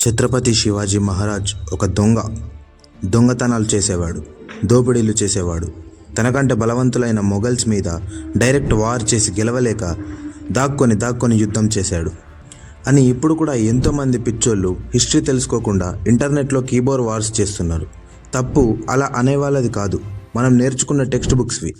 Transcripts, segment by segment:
ఛత్రపతి శివాజీ మహారాజ్ ఒక దొంగతనాలు చేసేవాడు, దోపిడీలు చేసేవాడు. తనకంటే బలవంతులైన మొఘల్స్ మీద డైరెక్ట్ వార్ చేసి గెలవలేక దాక్కొని యుద్ధం చేశాడు అని ఇప్పుడు కూడా ఎంతోమంది పిచ్చోళ్ళు హిస్టరీ తెలుసుకోకుండా ఇంటర్నెట్లో కీబోర్డ్ వార్స్ చేస్తున్నారు. తప్పు అలా అనేవాళ్ళది కాదు, మనం నేర్చుకున్న టెక్స్ట్ బుక్స్వి.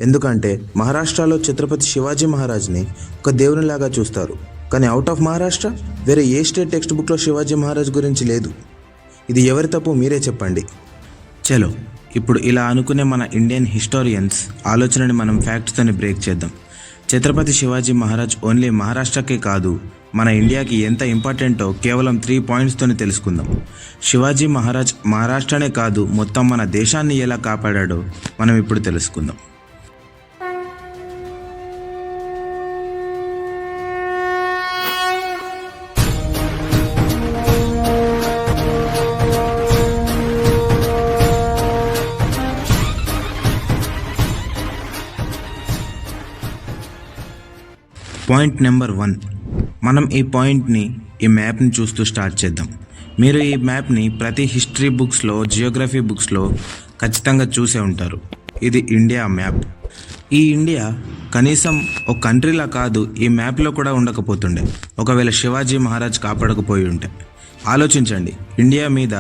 ఎందుకంటే మహారాష్ట్రలో ఛత్రపతి శివాజీ మహారాజ్ని ఒక దేవునిలాగా చూస్తారు, కానీ అవుట్ ఆఫ్ మహారాష్ట్ర వేరే ఏ స్టేట్ టెక్స్ట్ బుక్లో శివాజీ మహారాజ్ గురించి లేదు. ఇది ఎవరి తప్పు మీరే చెప్పండి. చలో ఇప్పుడు ఇలా అనుకునే మన ఇండియన్ హిస్టోరియన్స్ ఆలోచనని మనం ఫ్యాక్ట్స్తోని బ్రేక్ చేద్దాం. ఛత్రపతి శివాజీ మహారాజ్ ఓన్లీ మహారాష్ట్రకే కాదు, మన ఇండియాకి ఎంత ఇంపార్టెంటో కేవలం 3 పాయింట్స్తోని తెలుసుకుందాం. శివాజీ మహారాజ్ మహారాష్ట్రనే కాదు, మొత్తం మన దేశాన్ని ఎలా కాపాడాడో మనం ఇప్పుడు తెలుసుకుందాం. పాయింట్ నెంబర్ 1, మనం ఈ పాయింట్ని ఈ మ్యాప్ని చూస్తూ స్టార్ట్ చేద్దాం. మీరు ఈ మ్యాప్ని ప్రతి హిస్టరీ బుక్స్లో, జియోగ్రఫీ బుక్స్లో ఖచ్చితంగా చూసే ఉంటారు. ఇది ఇండియా మ్యాప్. ఈ ఇండియా కనీసం ఒక కంట్రీలా కాదు, ఈ మ్యాప్లో కూడా ఉండకపోతుండే ఒకవేళ శివాజీ మహారాజ్ కాపాడకపోయి ఉంటే. ఆలోచించండి, ఇండియా మీద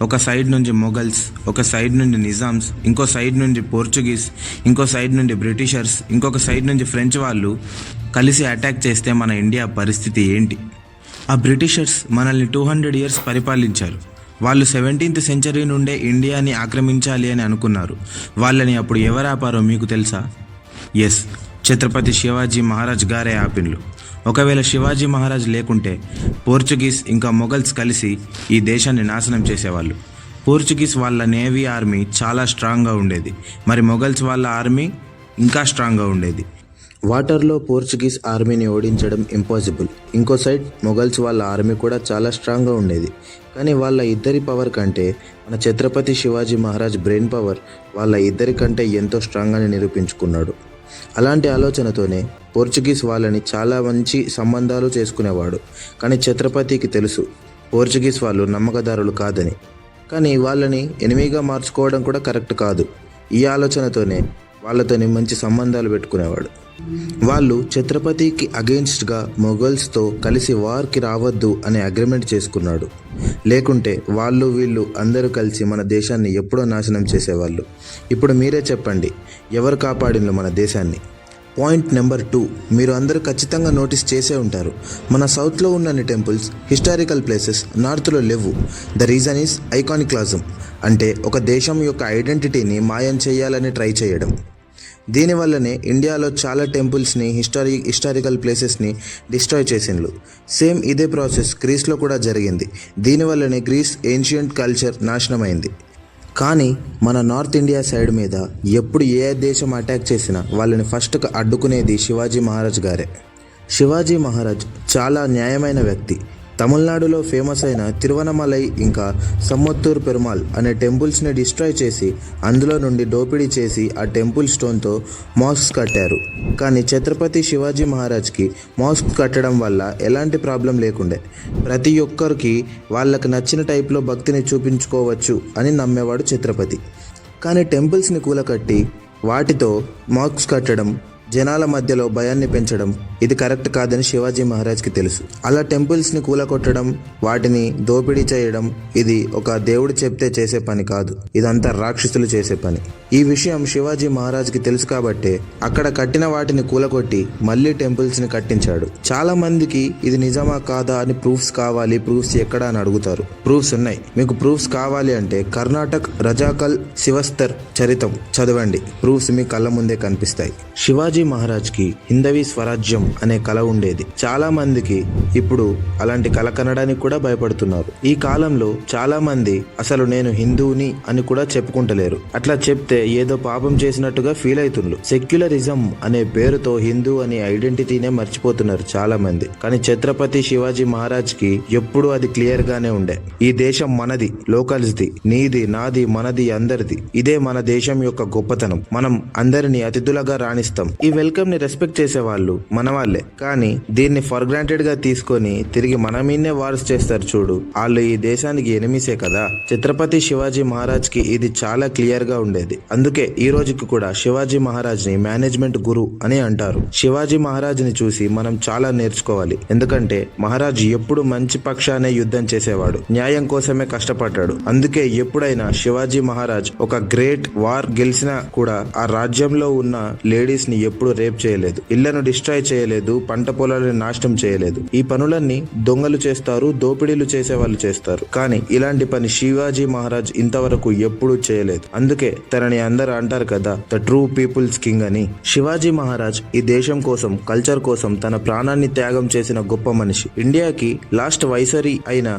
ఒక సైడ్ నుంచి మొఘల్స్, ఒక సైడ్ నుండి నిజామ్స్, ఇంకో సైడ్ నుండి పోర్చుగీస్, ఇంకో సైడ్ నుండి బ్రిటిషర్స్, ఇంకొక సైడ్ నుంచి ఫ్రెంచ్ వాళ్ళు కలిసి అటాక్ చేస్తే మన ఇండియా పరిస్థితి ఏంటి? ఆ బ్రిటిషర్స్ మనల్ని 200 years పరిపాలించారు. వాళ్ళు 17th century నుండే ఇండియాని ఆక్రమించాలి అని అనుకున్నారు. వాళ్ళని అప్పుడు ఎవరు ఆపారో మీకు తెలుసా? ఎస్, ఛత్రపతి శివాజీ మహారాజ్ గారే ఆపిన్లు. ఒకవేళ శివాజీ మహారాజ్ లేకుంటే పోర్చుగీస్ ఇంకా మొఘల్స్ కలిసి ఈ దేశాన్ని నాశనం చేసేవాళ్ళు. పోర్చుగీస్ వాళ్ళ నేవీ ఆర్మీ చాలా స్ట్రాంగ్గా ఉండేది, మరి మొఘల్స్ వాళ్ళ ఆర్మీ ఇంకా స్ట్రాంగ్గా ఉండేది. వాటర్లో పోర్చుగీస్ ఆర్మీని ఓడించడం ఇంపాసిబుల్. ఇంకో సైడ్ మొఘల్స్ వాళ్ళ ఆర్మీ కూడా చాలా స్ట్రాంగ్గా ఉండేది. కానీ వాళ్ళ ఇద్దరి పవర్ కంటే మన ఛత్రపతి శివాజీ మహారాజ్ బ్రెయిన్ పవర్ వాళ్ళ ఇద్దరి కంటే ఎంతో స్ట్రాంగ్గానే నిరూపించుకున్నాడు. అలాంటి ఆలోచనతోనే పోర్చుగీస్ వాళ్ళని చాలా మంచి సంబంధాలు చేసుకునేవాడు. కానీ ఛత్రపతికి తెలుసు పోర్చుగీస్ వాళ్ళు నమ్మకదారులు కాదని. కానీ వాళ్ళని ఎనిమిగా మార్చుకోవడం కూడా కరెక్ట్ కాదు. ఈ ఆలోచనతోనే వాళ్ళతోని మంచి సంబంధాలు పెట్టుకునేవాడు. వాళ్ళు ఛత్రపతికి అగెయిన్స్ట్గా మొఘల్స్తో కలిసి వార్కి రావద్దు అనే అగ్రిమెంట్ చేసుకున్నాడు. లేకుంటే వీళ్ళు అందరూ కలిసి మన దేశాన్ని ఎప్పుడో నాశనం చేసేవాళ్ళు. ఇప్పుడు మీరే చెప్పండి, ఎవరు కాపాడినలు మన దేశాన్ని? పాయింట్ నెంబర్ 2, మీరు అందరూ ఖచ్చితంగా నోటీస్ చేసే ఉంటారు, మన సౌత్లో ఉన్న టెంపుల్స్, హిస్టారికల్ ప్లేసెస్ నార్త్లో లేవు. ద రీజన్ ఈజ్ ఐకానిక్లాజం, అంటే ఒక దేశం యొక్క ఐడెంటిటీని మాయం చేయాలని ట్రై చేయడం. దీనివల్లనే ఇండియాలో చాలా టెంపుల్స్ని, హిస్టారికల్ ప్లేసెస్ని డిస్ట్రాయ్ చేసిండ్రు. సేమ్ ఇదే ప్రాసెస్ గ్రీస్లో కూడా జరిగింది. దీనివల్లనే గ్రీస్ ఏన్షియంట్ కల్చర్ నాశనమైంది. కానీ మన నార్త్ ఇండియా సైడ్ మీద ఎప్పుడు ఏ దేశం అటాక్ చేసినా వాళ్ళని ఫస్ట్గా అడ్డుకునేది శివాజీ మహారాజ్ గారే. శివాజీ మహారాజ్ చాలా న్యాయమైన వ్యక్తి. తమిళనాడులో ఫేమస్ అయిన తిరువనమలై ఇంకా సమ్మత్తూర్ పెరుమాల్ అనే టెంపుల్స్ని డిస్ట్రాయ్ చేసి అందులో నుండి దోపిడీ చేసి ఆ టెంపుల్ స్టోన్తో మాస్క్స్ కట్టారు. కానీ ఛత్రపతి శివాజీ మహారాజ్కి మాస్క్ కట్టడం వల్ల ఎలాంటి ప్రాబ్లం లేకుండే. ప్రతి ఒక్కరికి వాళ్ళకి నచ్చిన టైప్లో భక్తిని చూపించుకోవచ్చు అని నమ్మేవాడు ఛత్రపతి. కానీ టెంపుల్స్ని కూలకట్టి వాటితో మాస్క్స్ కట్టడం, జనాల మధ్యలో భయాన్ని పెంచడం ఇది కరెక్ట్ కాదని శివాజీ మహారాజ్కి తెలుసు. అలా టెంపుల్స్ని కూలకొట్టడం, వాటిని దోపిడీ చేయడం ఇది ఒక దేవుడు చెప్తే చేసే పని కాదు, ఇదంతా రాక్షసులు చేసే పని. ఈ విషయం శివాజీ మహారాజ్కి తెలుసు కాబట్టే అక్కడ కట్టిన వాటిని కూలకొట్టి మళ్ళీ టెంపుల్స్ని కట్టించాడు. చాలా మందికి ఇది నిజమా కాదా అని ప్రూఫ్స్ కావాలి, ప్రూఫ్స్ ఎక్కడ అని అడుగుతారు. ప్రూఫ్స్ ఉన్నాయి. మీకు ప్రూఫ్స్ కావాలి అంటే కర్ణాటక రజాకల్ శివస్తర్ చరితం చదవండి, ప్రూఫ్స్ మీ కళ్ళ ముందే కనిపిస్తాయి. శివాజీ మహారాజ్కి హిందవీ స్వరాజ్యం అనే కళ ఉండేది. చాలా మందికి ఇప్పుడు అలాంటి కళ కనడానికి కూడా భయపడుతున్నారు. ఈ కాలంలో చాలా మంది అసలు నేను హిందువుని అని కూడా చెప్పుకుంటలేరు. అట్లా చెప్తే ఏదో పాపం చేసినట్టుగా ఫీల్ అవుతున్నారు. సెక్యులరిజం అనే పేరుతో హిందూ అనే ఐడెంటిటీనే మర్చిపోతున్నారు చాలా మంది. కానీ ఛత్రపతి శివాజీ మహారాజ్ కి ఎప్పుడు అది క్లియర్ గానే ఉండే, ఈ దేశం మనది, లోకల్స్ది, నీది, నాది, మనది, అందరిది. ఇదే మన దేశం యొక్క గొప్పతనం. మనం అందరినీ అతిథులుగా రాణిస్తాం. ఈ వెల్కమ్ ని రెస్పెక్ట్ చేసేవాళ్ళు మన వాళ్ళే, కానీ దీన్ని ఫర్ గ్రాంటెడ్ గా తీసుకొని తిరిగి మన మీదనే వార్స్ చేస్తారు చూడు, వాళ్ళు ఈ దేశానికి ఎనిమిసే కదా. ఛత్రపతి శివాజీ మహారాజ్ కి ఇది చాలా క్లియర్ గా ఉండేది. అందుకే ఈ రోజుకి కూడా శివాజీ మహారాజ్ ని మేనేజ్మెంట్ గురు అని అంటారు. శివాజీ మహారాజ్ ని చూసి మనం చాలా నేర్చుకోవాలి. ఎందుకంటే మహారాజ్ ఎప్పుడు మంచి పక్షానే యుద్ధం చేసేవాడు, న్యాయం కోసమే కష్టపడ్డాడు. అందుకే ఎప్పుడైనా శివాజీ మహారాజ్ ఒక గ్రేట్ వార్ గెలిచినా కూడా ఆ రాజ్యంలో ఉన్న లేడీస్ ని ఎప్పుడు రేప్ చేయలేదు, ఇళ్లను డిస్ట్రాయ్ చేయలేదు, పంట పొలాలను నాశనం చేయలేదు. ఈ పనులన్నీ దొంగలు చేస్తారు, దోపిడీలు చేసే వాళ్ళు చేస్తారు. కానీ ఇలాంటి పని శివాజీ మహారాజ్ ఇంతవరకు ఎప్పుడూ చేయలేదు. అందుకే తనని అందరూ అంటారు కదా, ద ట్రూ పీపుల్స్ కింగ్ అని. శివాజీ మహారాజ్ ఈ దేశం కోసం, కల్చర్ కోసం తన ప్రాణాన్ని త్యాగం చేసిన గొప్ప మనిషి. ఇండియాకి లాస్ట్ వైసరీ అయిన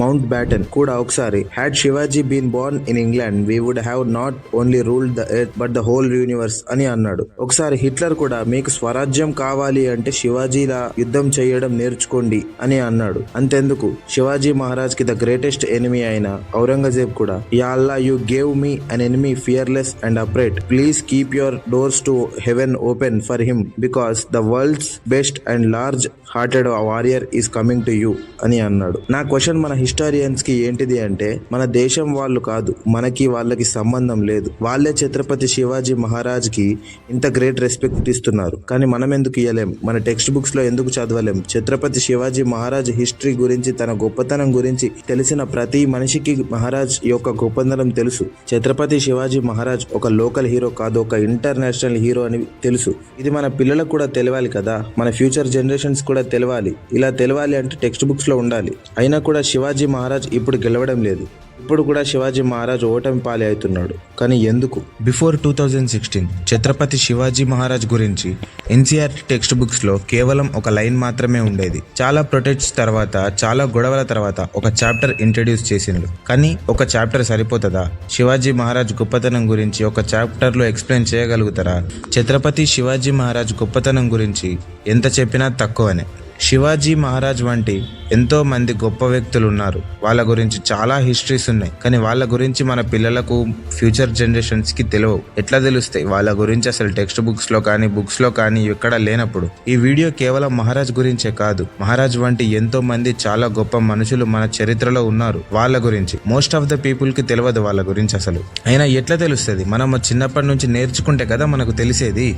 మౌంట్ బ్యాటన్ కూడా ఒకసారి, had Shivaji been born in England we would have not only ruled the earth but the whole universe అని అన్నాడు. ఒకసారి హిట్లర్ కూడా మీకు స్వరాజ్యం కావాలి అంటే శివాజీలా యుద్ధం చేయడం నేర్చుకోండి అని అన్నాడు. అంతెందుకు, శివాజీ మహారాజ్ కి ద గ్రేటెస్ట్ ఎనిమీ అయిన ఔరంగజేబ్ కూడా, ya Allah you gave me an enemy fearless and upright, please keep your doors to heaven open for him because the world's best and large hearted warrior is coming to you అని అన్నాడు. నా question మన historians కి ఏంటిది అంటే, మన దేశం వాళ్ళు కాదు, మనకి వాళ్ళకి సంబంధం లేదు, వాళ్ళే ఛత్రపతి శివాజీ మహారాజ్ కి ఇంత గ్రేట్ రెస్పెక్ట్ ఇస్తున్నారు. కానీ మనం ఎందుకు ఇవ్వలేం? మన టెక్స్ట్ బుక్స్ లో ఎందుకు చదవలేం? ఛత్రపతి శివాజీ మహారాజ్ హిస్టరీ గురించి, తన గొప్పతనం గురించి తెలిసిన ప్రతి మనిషికి మహారాజ్ యొక్క గొప్పతనం తెలుసు. ఛత్రపతి శివాజీ మహారాజ్ ఒక లోకల్ హీరో కాదు, ఒక ఇంటర్నేషనల్ హీరో అని తెలుసు. ఇది మన పిల్లలకు కూడా తెలియాలి కదా, మన ఫ్యూచర్ జనరేషన్స్ కూడా తెలియాలి. ఇలా తెలియాలి అంటే టెక్స్ట్ బుక్స్ లో ఉండాలి. అయినా కూడా శివాజీ మహారాజ్ ఇప్పుడు గెలవడం లేదు. ఇప్పుడు కూడా శివాజీ మహారాజ్ ఓటమి పాలి అవుతున్నాడు. కానీ ఎందుకు? బిఫోర్ 2016 ఛత్రపతి శివాజీ మహారాజ్ గురించి ఎన్సీఆర్టీ టెక్స్ట్ బుక్స్ లో కేవలం ఒక లైన్ మాత్రమే ఉండేది. చాలా ప్రొటెక్ట్స్ తర్వాత, చాలా గొడవల తర్వాత ఒక చాప్టర్ ఇంట్రడ్యూస్ చేసిండు. కానీ ఒక చాప్టర్ సరిపోతుందా? శివాజీ మహారాజ్ గొప్పతనం గురించి ఒక చాప్టర్ లో ఎక్స్ప్లెయిన్ చేయగలుగుతారా? ఛత్రపతి శివాజీ మహారాజ్ గొప్పతనం గురించి ఎంత చెప్పినా తక్కువనే. శివాజీ మహారాజ్ వంటి ఎంతో మంది గొప్ప వ్యక్తులు ఉన్నారు, వాళ్ళ గురించి చాలా హిస్టరీస్ ఉన్నాయి. కానీ వాళ్ళ గురించి మన పిల్లలకు, ఫ్యూచర్ జనరేషన్స్ కి తెలియవు. ఎట్లా తెలుస్తాయి? వాళ్ళ గురించి అసలు టెక్స్ట్ బుక్స్ లో కానీ, బుక్స్ లో కానీ ఎక్కడ లేనప్పుడు. ఈ వీడియో కేవలం మహారాజ్ గురించే కాదు, మహారాజ్ వంటి ఎంతో మంది చాలా గొప్ప మనుషులు మన చరిత్రలో ఉన్నారు, వాళ్ళ గురించి. మోస్ట్ ఆఫ్ ద పీపుల్ కి తెలియదు వాళ్ళ గురించి అసలు. అయినా ఎట్లా తెలుస్తుంది? మనం చిన్నప్పటి నుంచి నేర్చుకుంటే కదా మనకు తెలిసేది.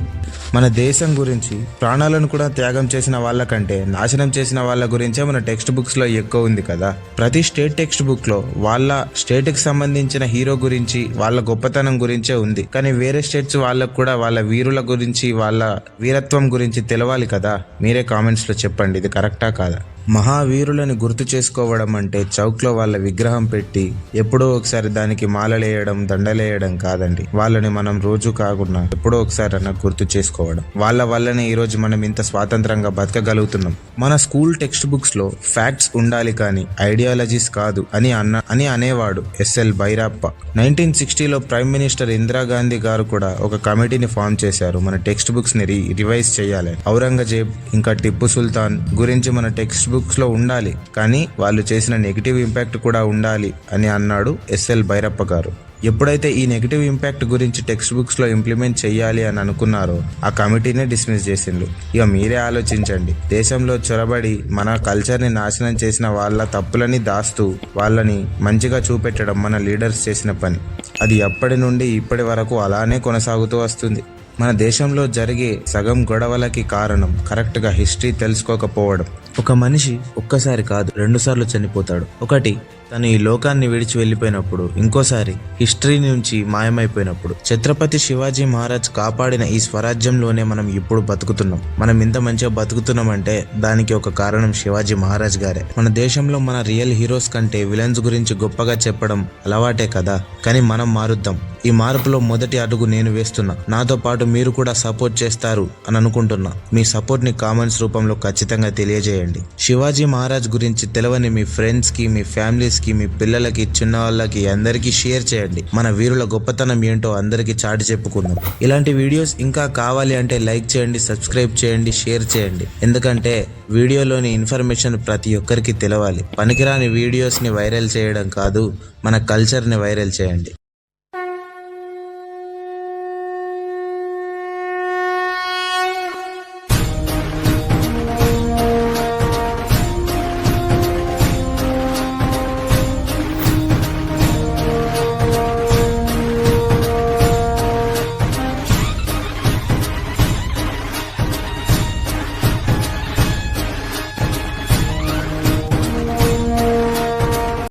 మన దేశం గురించి ప్రాణాలను కూడా త్యాగం చేసిన వాళ్ళకంటే నాశనం చేసిన వాళ్ళ గురించే మన టెక్స్ట్ బుక్స్ లో ఎక్కువ ఉంది కదా. ప్రతి స్టేట్ టెక్స్ట్ బుక్ లో వాళ్ళ స్టేట్ కి సంబంధించిన హీరో గురించి, వాళ్ళ గొప్పతనం గురించే ఉంది. కానీ వేరే స్టేట్స్ వాళ్ళకు కూడా వాళ్ళ వీరుల గురించి, వాళ్ళ వీరత్వం గురించి తెలవాలి కదా. మీరే కామెంట్స్ లో చెప్పండి, ఇది కరెక్టా కాదా? మహావీరులని గుర్తు చేసుకోవడం అంటే చౌక్ లో వాళ్ళ విగ్రహం పెట్టి ఎప్పుడో ఒకసారి దానికి మాలలేయడం, దండలేయడం కాదండి. వాళ్ళని మనం రోజు కాకుండా ఎప్పుడో ఒకసారి అన్న గుర్తు చేసుకోవడం. వాళ్ళ వల్లనే ఈ రోజు మనం ఇంత స్వాతంత్రంగా బతకగలుగుతున్నాం. మన స్కూల్ టెక్స్ట్ బుక్స్ లో ఫ్యాక్ట్స్ ఉండాలి కానీ ఐడియాలజీస్ కాదు అని అనేవాడు ఎస్ఎల్ భైరప్ప. 1960లో ప్రైమ్ మినిస్టర్ ఇందిరాగాంధీ గారు కూడా ఒక కమిటీని ఫామ్ చేశారు, మన టెక్స్ట్ బుక్స్ ని రివైజ్ చేయాలి. ఔరంగజేబ్ ఇంకా టిప్పు సుల్తాన్ గురించి మన టెక్స్ట్ బుక్స్ లో ఉండాలి, కానీ వాళ్ళు చేసిన నెగిటివ్ ఇంపాక్ట్ కూడా ఉండాలి అని అన్నాడు ఎస్ఎల్ భైరప్ప గారు. ఎప్పుడైతే ఈ నెగిటివ్ ఇంపాక్ట్ గురించి టెక్స్ట్ బుక్స్ లో ఇంప్లిమెంట్ చేయాలి అని అనుకున్నారో ఆ కమిటీనే డిస్మిస్ చేసిండు. ఇక మీరే ఆలోచించండి. దేశంలో చొరబడి మన కల్చర్ ని నాశనం చేసిన వాళ్ళ తప్పులని దాస్తూ వాళ్ళని మంచిగా చూపెట్టడం మన లీడర్స్ చేసిన పని. అది అప్పటి నుండి ఇప్పటి వరకు అలానే కొనసాగుతూ వస్తుంది. మన దేశంలో జరిగే సగం గొడవలకి కారణం కరెక్ట్గా హిస్టరీ తెలుసుకోకపోవడం. ఒక మనిషి ఒక్కసారి కాదు 2 సార్లు చనిపోతాడు. ఒకటి తను ఈ లోకాన్ని విడిచి వెళ్ళిపోయినప్పుడు, ఇంకోసారి హిస్టరీ నుంచి మాయమైపోయినప్పుడు. ఛత్రపతి శివాజీ మహారాజ్ కాపాడిన ఈ స్వరాజ్యంలోనే మనం ఇప్పుడు బతుకుతున్నాం. మనం ఇంత మంచిగా బతుకుతున్నామంటే దానికి ఒక కారణం శివాజీ మహారాజ్ గారే. మన దేశంలో మన రియల్ హీరోస్ కంటే విలన్స్ గురించి గొప్పగా చెప్పడం అలవాటే కదా. కానీ మనం మారుద్దాం. ఈ మార్పులో మొదటి అడుగు నేను వేస్తున్నా. నాతో పాటు మీరు కూడా సపోర్ట్ చేస్తారు అని అనుకుంటున్నా. మీ సపోర్ట్ ని కామెంట్స్ రూపంలో ఖచ్చితంగా తెలియజేయండి. శివాజీ మహారాజ్ గురించి తెలవని మీ ఫ్రెండ్స్ కి, మీ ఫ్యామిలీస్ కి, మీ పిల్లలకి, చిన్న వాళ్ళకి అందరికీ షేర్ చేయండి. మన వీరుల గొప్పతనం ఏంటో అందరికీ చాటి చెప్పుకుందాం. ఇలాంటి వీడియోస్ ఇంకా కావాలి అంటే లైక్ చేయండి, సబ్స్క్రైబ్ చేయండి, షేర్ చేయండి. ఎందుకంటే వీడియోలోని ఇన్ఫర్మేషన్ ప్రతి ఒక్కరికి తెలవాలి. పనికిరాని వీడియోస్ ని వైరల్ చేయడం కాదు, మన కల్చర్ ని వైరల్ చేయండి.